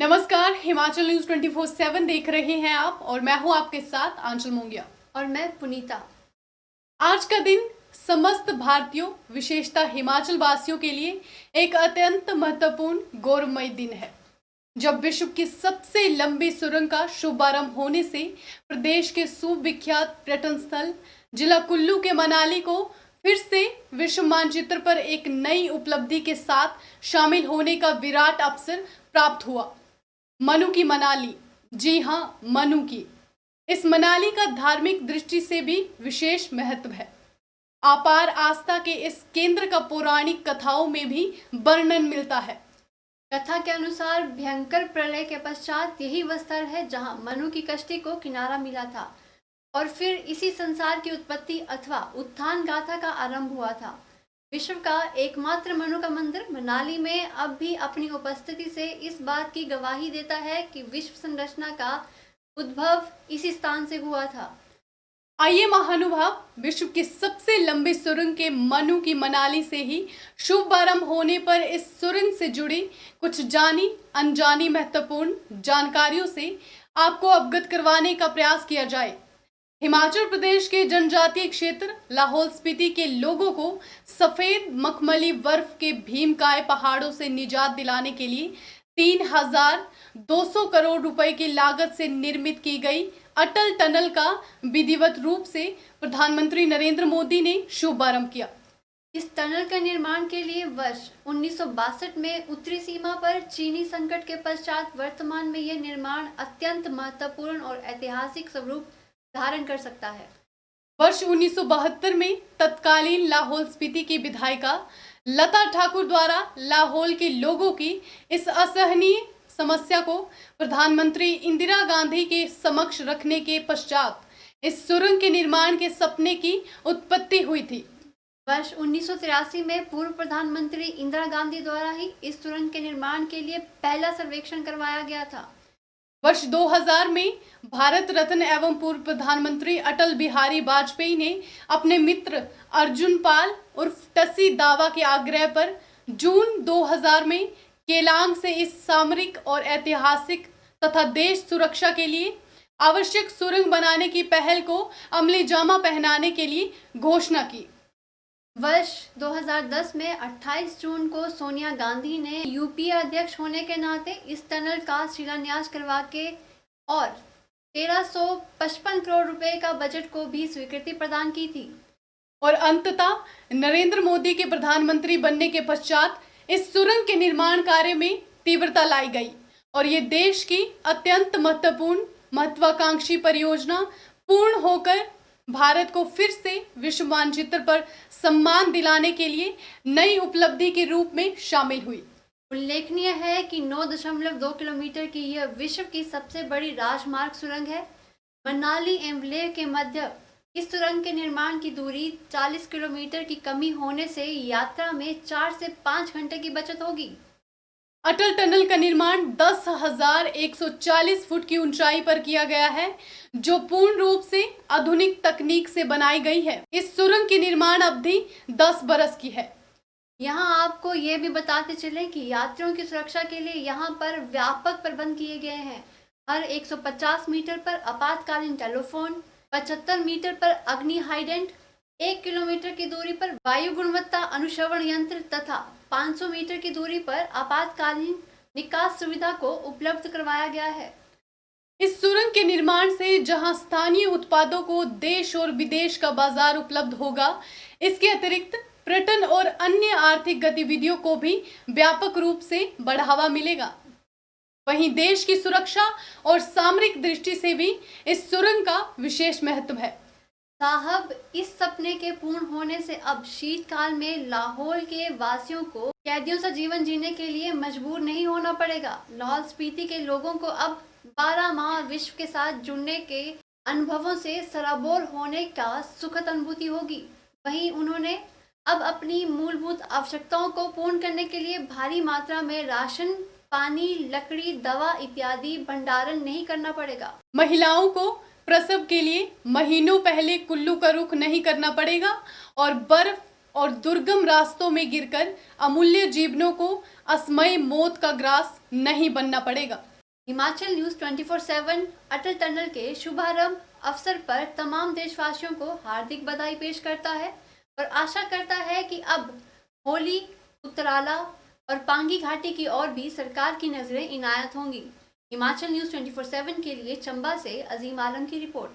नमस्कार, हिमाचल न्यूज 24/7 देख रहे हैं आप और मैं हूं आपके साथ आंचल मोंगिया। और मैं पुनीता। आज का दिन समस्त भारतीयों, विशेषतः हिमाचल वासियों के लिए एक अत्यंत महत्वपूर्ण गौरवमय दिन है, जब विश्व की सबसे लंबी सुरंग का शुभारंभ होने से प्रदेश के सुविख्यात पर्यटन स्थल जिला कुल्लू के मनाली को फिर से विश्व मानचित्र पर एक नई उपलब्धि के साथ शामिल होने का विराट अवसर प्राप्त हुआ। मनु की मनाली, जी हाँ, मनु की। इस मनाली का धार्मिक दृष्टि से भी विशेष महत्व है। अपार आस्था के इस केंद्र का पौराणिक कथाओं में भी वर्णन मिलता है। कथा के अनुसार भयंकर प्रलय के पश्चात यही वह स्थल है जहां मनु की कश्ती को किनारा मिला था और फिर इसी संसार की उत्पत्ति अथवा उत्थान गाथा का आरंभ हुआ था। विश्व का एकमात्र मनु का मंदिर मनाली में अब भी अपनी उपस्थिति से इस बात की गवाही देता है कि विश्व संरचना का उद्भव इसी स्थान से हुआ था। आइए महानुभाव, विश्व की सबसे लंबी सुरंग के मनु की मनाली से ही शुभारंभ होने पर इस सुरंग से जुड़ी कुछ जानी अनजानी महत्वपूर्ण जानकारियों से आपको अवगत करवाने का प्रयास किया जाए। हिमाचल प्रदेश के जनजातीय क्षेत्र लाहौल स्पीति के लोगों को सफेद मखमली बर्फ के भीमकाय पहाड़ों से निजात दिलाने के लिए 3,200 करोड़ रुपए की लागत से निर्मित की गई अटल टनल का विधिवत रूप से प्रधानमंत्री नरेंद्र मोदी ने शुभारंभ किया। इस टनल के निर्माण के लिए वर्ष 1962 में उत्तरी सीमा पर चीनी संकट के पश्चात वर्तमान में यह निर्माण अत्यंत महत्वपूर्ण और ऐतिहासिक स्वरूप धारण कर सकता है। वर्ष 1972 में तत्कालीन लाहौल स्पीति की विधायिका लता ठाकुर द्वारा लाहौल के लोगों की इस असहनीय समस्या को प्रधानमंत्री इंदिरा गांधी के समक्ष रखने के पश्चात इस सुरंग के निर्माण के सपने की उत्पत्ति हुई थी। वर्ष 1983 में पूर्व प्रधानमंत्री इंदिरा गांधी द्वारा ही इस सुरंग के निर्माण के लिए पहला सर्वेक्षण करवाया गया था। वर्ष 2000 में भारत रत्न एवं पूर्व प्रधानमंत्री अटल बिहारी वाजपेयी ने अपने मित्र अर्जुन पाल उर्फ टसी दावा के आग्रह पर जून 2000 में केलांग से इस सामरिक और ऐतिहासिक तथा देश सुरक्षा के लिए आवश्यक सुरंग बनाने की पहल को अमली जामा पहनाने के लिए घोषणा की। वर्ष 2010 में 28 जून को सोनिया गांधी ने यूपीए अध्यक्ष होने के नाते इस टनल का शिलान्यास करवा के और 1355 करोड़ रुपए का बजट को भी स्वीकृति प्रदान की थी। और अंततः नरेंद्र मोदी के प्रधानमंत्री बनने के पश्चात इस सुरंग के निर्माण कार्य में तीव्रता लाई गई और ये देश की अत्यंत महत्वपूर्ण महत्वाकांक्षी परियोजना पूर्ण होकर भारत को फिर से विश्व मानचित्र पर सम्मान दिलाने के लिए नई उपलब्धि के रूप में शामिल हुई। उल्लेखनीय है कि 9.2 किलोमीटर की यह विश्व की सबसे बड़ी राजमार्ग सुरंग है। मनाली एवं लेह के मध्य इस सुरंग के निर्माण की दूरी 40 किलोमीटर की कमी होने से यात्रा में 4 से 5 घंटे की बचत होगी। अटल टनल का निर्माण 10,140 फुट की ऊंचाई पर किया गया है, जो पूर्ण रूप से आधुनिक तकनीक से बनाई गई है। इस सुरंग की निर्माण अवधि 10 बरस की है। यहाँ आपको ये भी बताते चलें कि यात्रियों की सुरक्षा के लिए यहाँ पर व्यापक प्रबंध किए गए हैं। हर 150 मीटर पर आपातकालीन टेलीफोन, 75 मीटर पर अग्नि हाइडेंट, 1 किलोमीटर की दूरी पर वायु गुणवत्ता अनुश्रवण यंत्र तथा 500 मीटर की दूरी पर आपातकालीन निकास सुविधा को उपलब्ध करवाया गया है। इस सुरंग के निर्माण से जहां स्थानीय उत्पादों को देश और विदेश का बाजार उपलब्ध होगा, इसके अतिरिक्त पर्यटन और अन्य आर्थिक गतिविधियों को भी व्यापक रूप से बढ़ावा मिलेगा। वहीं देश की सुरक्षा और सामरिक दृष्टि से भी इस सुरंग का विशेष महत्व है। साहब, इस सपने के पूर्ण होने से अब शीतकाल में लाहौल के वासियों को कैदियों सा जीवन जीने के लिए मजबूर नहीं होना पड़ेगा। लाहौल स्पीति के लोगों को अब 12 माह विश्व के साथ जुड़ने के अनुभवों से सराबोर होने का सुखद अनुभूति होगी। वहीं उन्होंने अब अपनी मूलभूत आवश्यकताओं को पूर्ण करने के लिए भारी मात्रा में राशन, पानी, लकड़ी, दवा इत्यादि भंडारण नहीं करना पड़ेगा। महिलाओं को प्रसव के लिए महीनों पहले कुल्लू का रुख नहीं करना पड़ेगा और बर्फ और दुर्गम रास्तों में गिरकर अमूल्य जीवनों को असमय मौत का ग्रास नहीं बनना पड़ेगा। हिमाचल न्यूज 24/7 अटल टनल के शुभारंभ अवसर पर तमाम देशवासियों को हार्दिक बधाई पेश करता है और आशा करता है कि अब होली, उत्तराला और पांगी घाटी की ओर भी सरकार की नजरें इनायत होंगी। हिमाचल न्यूज 24/7 के लिए चंबा से अजीम आलम की रिपोर्ट।